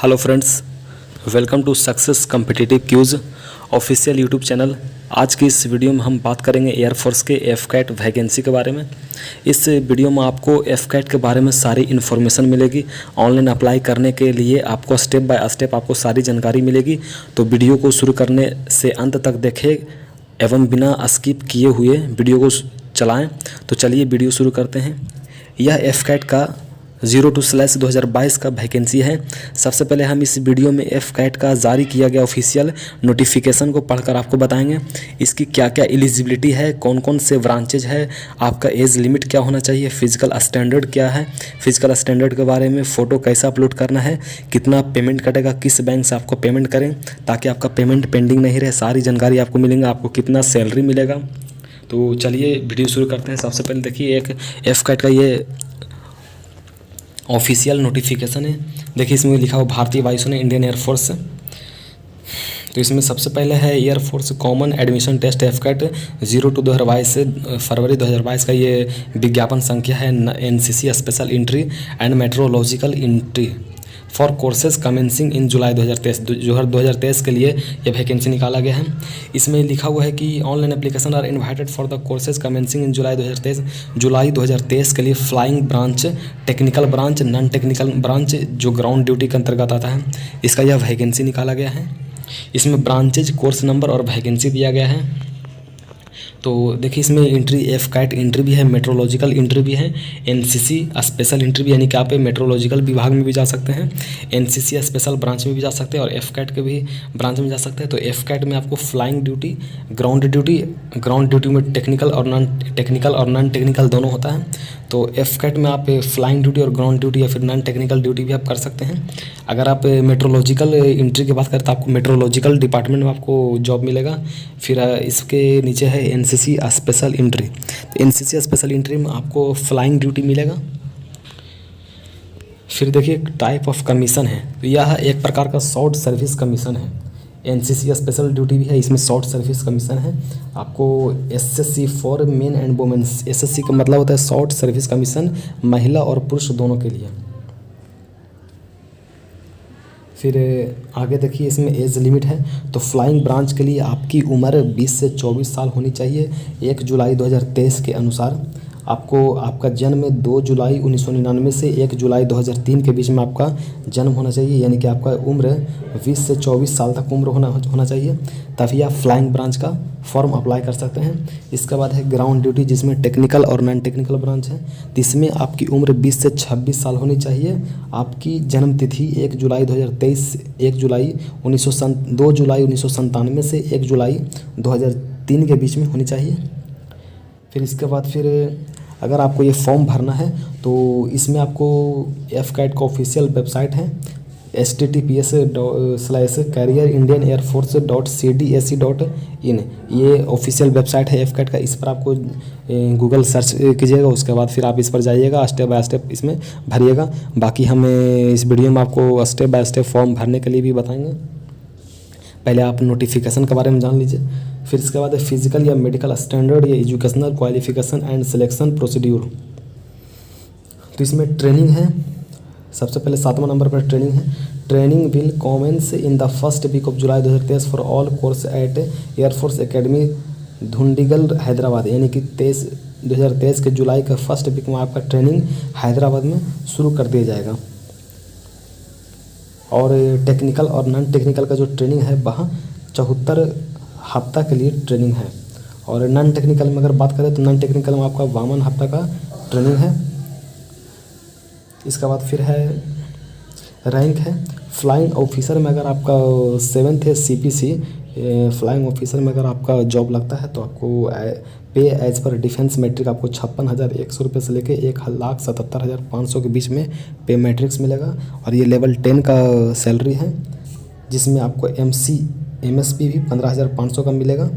Hello friends, welcome to success competitive cues official YouTube channel. आज की इस video में हम बात करेंगे एयरफोर्स के एफ-कैट वैकेंसी के बारे में। इस वीडियो में आपको एफ-कैट के बारे में सारी इन्फॉर्मेशन मिलेगी। ऑनलाइन अप्लाई करने के लिए आपको स्टेप बाय स्टेप आपको सारी जानकारी मिलेगी। तो वीडियो को शुरू करने से अंत तक देखें एवं बिना स्किप किए हुए वीडियो को चलाएँ। तो चलिए वीडियो शुरू करते हैं। यह एफ-कैट का 02/2022 का वैकेंसी है। सबसे पहले हम इस वीडियो में एफ-कैट का जारी किया गया ऑफिशियल नोटिफिकेशन को पढ़कर आपको बताएंगे। इसकी क्या क्या एलिजिबिलिटी है, कौन कौन से ब्रांचेज है, आपका एज लिमिट क्या होना चाहिए, फिजिकल स्टैंडर्ड क्या है, फिजिकल स्टैंडर्ड के बारे में, फ़ोटो कैसा अपलोड करना है, कितना पेमेंट कटेगा, किस बैंक से आपको पेमेंट करें ताकि आपका पेमेंट पेंडिंग नहीं रहे, सारी जानकारी आपको मिलेंगे। आपको कितना सैलरी मिलेगा। तो चलिए वीडियो शुरू करते हैं। सबसे पहले देखिए एक एफ-कैट का ये ऑफिशियल नोटिफिकेशन है। देखिए इसमें लिखा हुआ भारतीय वायुसेना इंडियन एयरफोर्स। तो इसमें सबसे पहले है air force common admission test F CAT 02/2022 से फरवरी 2022 का ये विज्ञापन संख्या है। NCC special entry and meteorological entry for courses commencing in July 2023। 2023 के लिए यह वैकेंसी निकाला गया है। इसमें लिखा हुआ है कि online application are invited for the courses commencing in July 2023। जुलाई 2023 के लिए flying branch, technical branch, non technical branch जो ग्राउंड ड्यूटी के अंतर्गत आता है, इसका यह वैकेंसी निकाला गया है। इसमें ब्रांचेज, कोर्स नंबर और वैकेंसी दिया गया है। तो देखिए इसमें एंट्री एफ-कैट एंट्री भी है, मेट्रोलॉजिकल एंट्री भी है, एनसीसी स्पेशल एंट्री भी, यानी कि आप मेट्रोलॉजिकल विभाग में भी जा सकते हैं, एनसीसी स्पेशल ब्रांच में भी जा सकते हैं और एफ-कैट के भी ब्रांच में जा सकते हैं। तो एफ-कैट में आपको फ्लाइंग ड्यूटी, ग्राउंड ड्यूटी में टेक्निकल और नॉन टेक्निकल दोनों होता है। तो एफ-कैट में आप फ्लाइंग ड्यूटी और ग्राउंड ड्यूटी या फिर नॉन टेक्निकल ड्यूटी भी आप कर सकते हैं। अगर आप मेट्रोलॉजिकल एंट्री की बात करें तो आपको मेट्रोलॉजिकल डिपार्टमेंट में आपको जॉब मिलेगा। फिर इसके नीचे है एनसीसी स्पेशल एंट्री। तो एनसीसी स्पेशल एंट्री में आपको फ्लाइंग ड्यूटी मिलेगा। फिर देखिए टाइप ऑफ कमीशन है, तो यह एक प्रकार का शॉर्ट सर्विस कमीशन है। एनसीसी स्पेशल ड्यूटी भी है, इसमें शॉर्ट सर्विस कमीशन है। आपको SSC for men and women's, SSC का मतलब होता है शॉर्ट सर्विस कमीशन, महिला और पुरुष दोनों के लिए। फिर आगे देखिए इसमें एज लिमिट है। तो फ्लाइंग ब्रांच के लिए आपकी उम्र 20 से 24 साल होनी चाहिए 1 जुलाई 2023 के अनुसार। आपको आपका जन्म 2 जुलाई 1999 से 1 जुलाई 2003 के बीच में आपका जन्म होना चाहिए, यानी कि आपका उम्र 20 से 24 साल तक उम्र होना चाहिए, तभी आप फ्लाइंग ब्रांच का फॉर्म अप्लाई कर सकते हैं। इसके बाद है ग्राउंड ड्यूटी, जिसमें टेक्निकल और नॉन टेक्निकल ब्रांच है। इसमें आपकी उम्र 20 से 26 साल होनी चाहिए। आपकी जन्म तिथि 1 जुलाई 2023 2 जुलाई 1997 से 1 जुलाई 2003 के बीच में होनी चाहिए। फिर इसके बाद फिर अगर आपको ये फॉर्म भरना है तो इसमें आपको एफ-कैट का ऑफिशियल वेबसाइट है https://careerindianairforce.cdac.in। ये ऑफिशियल वेबसाइट है एफ-कैट का। इस पर आपको गूगल सर्च कीजिएगा, उसके बाद फिर आप इस पर जाइएगा, स्टेप बाय स्टेप इसमें भरिएगा। बाकी हम इस वीडियो में आपको स्टेप बाय स्टेप फॉर्म भरने के लिए भी बताएंगे। पहले आप नोटिफिकेशन के बारे में जान लीजिए। फिर इसके बाद फिजिकल या मेडिकल स्टैंडर्ड या educational qualification and selection procedure. तो इसमें ट्रेनिंग है। सबसे पहले 7वां नंबर पर ट्रेनिंग है। Training will commence in the first week of July 2023 for all course at air force academy Dundigal Hyderabad, यानी कि 2023 के जुलाई का फर्स्ट वीक में आपका ट्रेनिंग हैदराबाद में शुरू कर दिया जाएगा। और टेक्निकल और नॉन टेक्निकल का जो ट्रेनिंग है वहाँ 74 हफ्ता के लिए ट्रेनिंग है। और नॉन टेक्निकल में अगर बात करें तो नॉन टेक्निकल में आपका 52 हफ्ता का ट्रेनिंग है। इसके बाद फिर है रैंक है। फ्लाइंग ऑफिसर में अगर आपका 7th है CPC, फ्लाइंग ऑफिसर में अगर आपका जॉब लगता है तो आपको पे एज पर डिफेंस मैट्रिक आपको 56,100 रुपये से लेके 1,77,500 के बीच में पे मैट्रिक्स मिलेगा। और ये लेवल 10 का सैलरी है, जिसमें आपको MSP भी 15,500 का मिलेगा।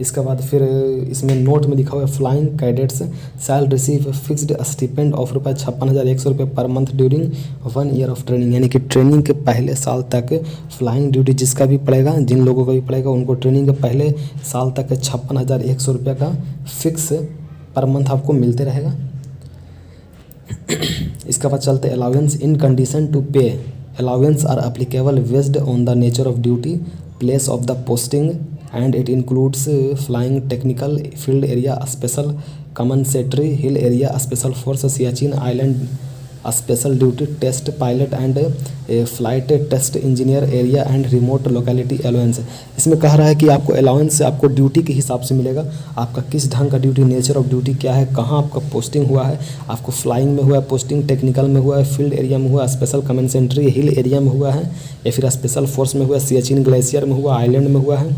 इसके बाद फिर इसमें नोट में लिखा हुआ है flying cadets shall receive fixed stipend of ₹56,100 per month during 1 year of training, यानी कि ट्रेनिंग के पहले साल तक फ्लाइंग ड्यूटी जिसका भी पड़ेगा, जिन लोगों का भी पड़ेगा, उनको ट्रेनिंग के पहले साल तक 56,100 रुपये का फिक्स पर मंथ आपको मिलते रहेगा। इसके बाद चलते allowance in condition to pay. Allowance are applicable based on the nature of duty, place of the posting and it includes flying technical field area, special compensatory hill area, special force Siachen island, special duty test pilot and flight test engineer area and remote locality allowance. इसमें कह रहा है कि आपको allowance आपको duty के हिसाब से मिलेगा, आपका किस ढंग का ड्यूटी, नेचर ऑफ ड्यूटी क्या है, कहाँ आपका पोस्टिंग हुआ है, आपको फ्लाइंग में हुआ है पोस्टिंग, टेक्निकल में हुआ है, फील्ड एरिया में हुआ, स्पेशल कमनसेंट्री हिल एरिया में हुआ है, या फिर स्पेशल फोर्स में हुआ, सियाचिन ग्लेशियर में हुआ, आइलैंड में हुआ है,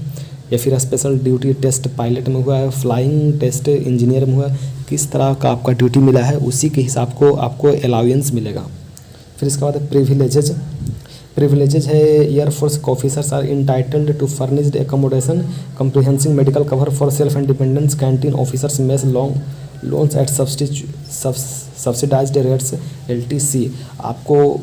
या फिर स्पेशल ड्यूटी टेस्ट पायलट में हुआ है, फ्लाइंग टेस्ट इंजीनियर में हुआ है, किस तरह का आपका ड्यूटी मिला है उसी के हिसाब को आपको अलाउंस मिलेगा। फिर इसके बाद प्रिविलेजेज। प्रिविलेजेज है air force officers are entitled to furnished accommodation comprehensive medical cover for self independence, canteen officers mess loans at subsidised rates LTC। आपको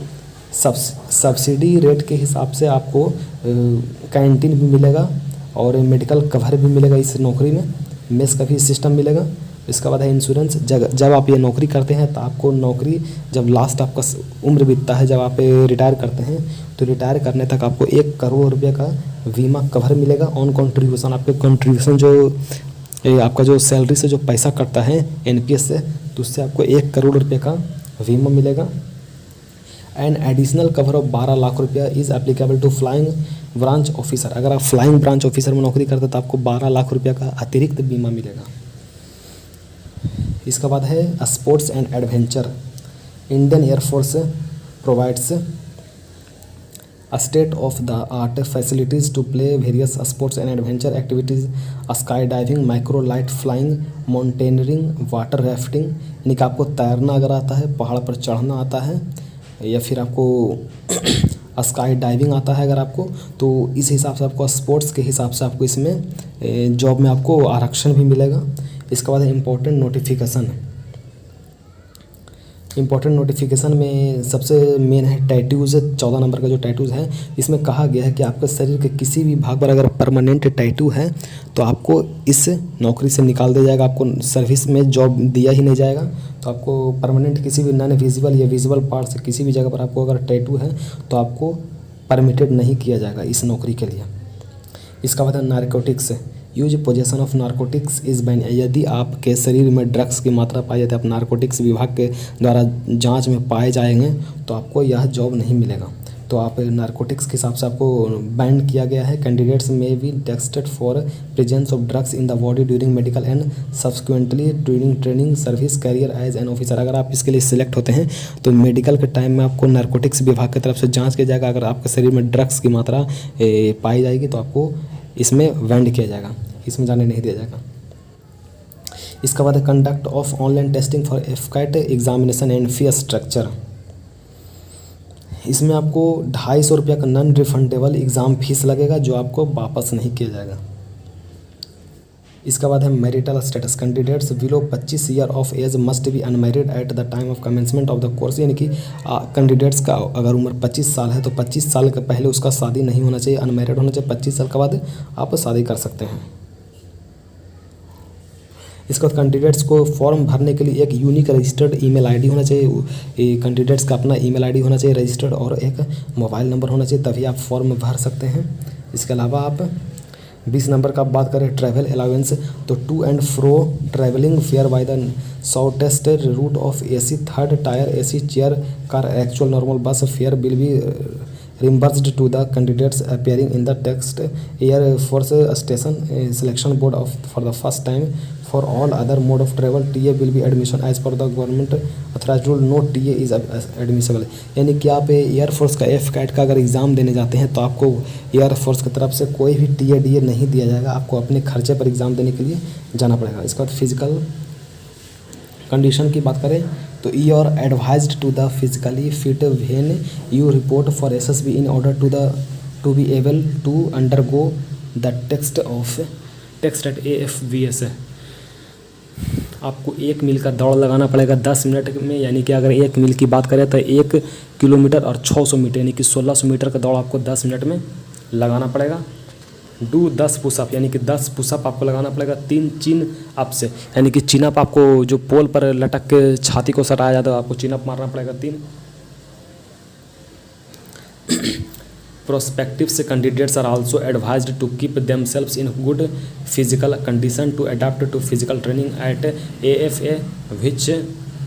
सब्सिडी रेट के हिसाब से आपको कैंटीन भी मिलेगा और मेडिकल कवर भी मिलेगा इस नौकरी में, मेस का भी सिस्टम मिलेगा। इसके बाद है इंश्योरेंस। जब आप ये नौकरी करते हैं तो आपको नौकरी जब लास्ट आपका उम्र बीतता है, जब आप रिटायर करते हैं तो रिटायर करने तक आपको 1 करोड़ रुपये का बीमा कवर मिलेगा ऑन कंट्रीब्यूशन। आपके कंट्रीब्यूशन जो आपका जो सैलरी से जो पैसा कटता है NPS से, तो उससे आपको 1 करोड़ रुपये का बीमा मिलेगा। And additional cover of 12 lakh रुपया is applicable to flying branch officer. अगर आप फ्लाइंग ब्रांच ऑफिसर में नौकरी करते तो आपको 12 लाख रुपया का अतिरिक्त बीमा मिलेगा। इसके बाद है sports and adventure. Indian air force provides state of the art facilities to play various sports and adventure activities, sky diving, micro light flying, mountaineering, water rafting. यानी कि आपको तैरना अगर आता है, पहाड़ पर चढ़ना आता है, या फिर आपको स्काई डाइविंग आता है अगर आपको, तो इस हिसाब से आपको स्पोर्ट्स के हिसाब से आपको इसमें जॉब में आपको आरक्षण भी मिलेगा। इसके बाद है इम्पोर्टेंट नोटिफिकेशन। इम्पोर्टेंट नोटिफिकेशन में सबसे मेन है टैटूज़। 14 नंबर का जो टैटूज़ है, इसमें कहा गया है कि आपके शरीर के किसी भी भाग पर अगर परमानेंट टैटू है तो आपको इस नौकरी से निकाल दिया जाएगा, आपको सर्विस में जॉब दिया ही नहीं जाएगा। तो आपको परमानेंट किसी भी नॉन विजिबल या विजिबल पार्ट से किसी भी जगह पर आपको अगर टैटू है तो आपको परमिटेड नहीं किया जाएगा इस नौकरी के लिए। इसका बाद है narcotics. Use possession of narcotics is ban. यदि आपके शरीर में ड्रग्स की मात्रा पाई जाती है, आप नारकोटिक्स विभाग के द्वारा जांच में पाए जाएंगे तो आपको यह जॉब नहीं मिलेगा। तो आप नारकोटिक्स के हिसाब से आपको बैन किया गया है। Candidates may be tested for presence of drugs in the body during medical and subsequently during training service career as an officer. अगर आप इसके लिए सिलेक्ट होते हैं तो मेडिकल के टाइम में आपको नारकोटिक्स विभाग की तरफ से जाँच किया जाएगा। अगर आपके शरीर में ड्रग्स की मात्रा पाई जाएगी तो आपको इसमें बैन किया जाएगा, इसमें जाने नहीं दिया जाएगा। इसके बाद conduct of online testing for AFCAT examination and fee structure. इसमें आपको 250 रुपये का नॉन रिफंडेबल एग्ज़ाम फीस लगेगा जो आपको वापस नहीं किया जाएगा। इसके बाद है marital status. Candidates below 25 year of age must be unmarried at the time of commencement of the course. यानी कि कैंडिडेट्स का अगर उम्र 25 साल है तो 25 साल के पहले उसका शादी नहीं होना चाहिए, अनमैरिड होना चाहिए। 25 साल के बाद आप शादी कर सकते हैं। इसके बाद कैंडिडेट्स को फॉर्म भरने के लिए एक यूनिक रजिस्टर्ड ईमेल आईडी होना चाहिए। कैंडिडेट्स का अपना ईमेल आईडी होना चाहिए रजिस्टर्ड, और एक मोबाइल नंबर होना चाहिए, तभी आप फॉर्म भर सकते हैं। इसके अलावा आप 20 नंबर का बात करें ट्रैवल अलाउंस, तो to and fro travelling fare by the shortest route of AC third tier AC chair car actual normal bus fare will be reimbursed to the candidates appearing in the text Air Force Station Selection Board of for the first time. For all other mode of travel, TA will be admission as per the government authorized rule. No TA is admissible. यानी कि आप air force का AFCAT का अगर exam देने जाते हैं तो आपको एयरफोर्स की तरफ से कोई भी TA DA नहीं दिया जाएगा, आपको अपने खर्चे पर एग्ज़ाम देने के लिए जाना पड़ेगा। इसके बाद फिजिकल कंडीशन की बात करें तो you are advised to the physically fit when you report for SSB in order to be able to undergo the test at AFVS। आपको 1 मील का दौड़ लगाना पड़ेगा 10 मिनट में। यानी कि अगर 1 मील की बात करें तो 1 किलोमीटर और 600 मीटर यानी कि 1600 मीटर का दौड़ आपको 10 मिनट में लगाना पड़ेगा। डू 10 पुशअप, यानी कि 10 पुशअप आपको लगाना पड़ेगा 3 चिन अप से, यानी कि चिन अप आपको जो पोल पर लटक के छाती को सटाया जाता है आपको चिन अप मारना पड़ेगा 3। Prospective candidates are also advised to keep themselves in good physical condition to adapt to physical training at AFA, which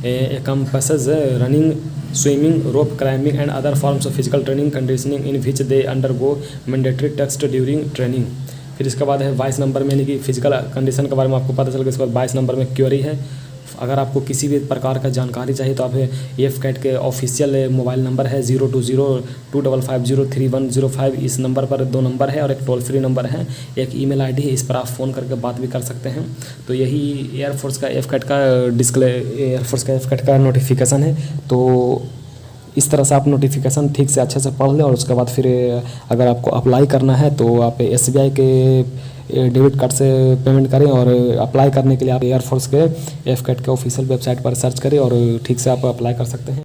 encompasses running, swimming, rope climbing, and other forms of physical training conditioning in which they undergo mandatory tests during training। फिर इसके बाद है 22 number में, यानी कि physical condition के बारे में आपको पता चल गया। इसके बाद 22 नंबर में क्वेरी है। अगर आपको किसी भी प्रकार का जानकारी चाहिए तो आप एफकैट के ऑफिशियल मोबाइल नंबर है 02025503105, इस नंबर पर 2 नंबर है और एक टोल फ्री नंबर है, एक ईमेल आईडी है, इस पर आप फ़ोन करके बात भी कर सकते हैं। तो यही एयरफोर्स का एफकैट का नोटिफिकेशन है। तो इस तरह से आप नोटिफिकेशन ठीक से अच्छे से पढ़ लें और उसके बाद फिर अगर आपको अप्लाई करना है तो आप SBI के डेबिट कार्ड से पेमेंट करें और अप्लाई करने के लिए आप एयरफोर्स के एफकैट के ऑफिशियल वेबसाइट पर सर्च करें और ठीक से आप अप्लाई कर सकते हैं।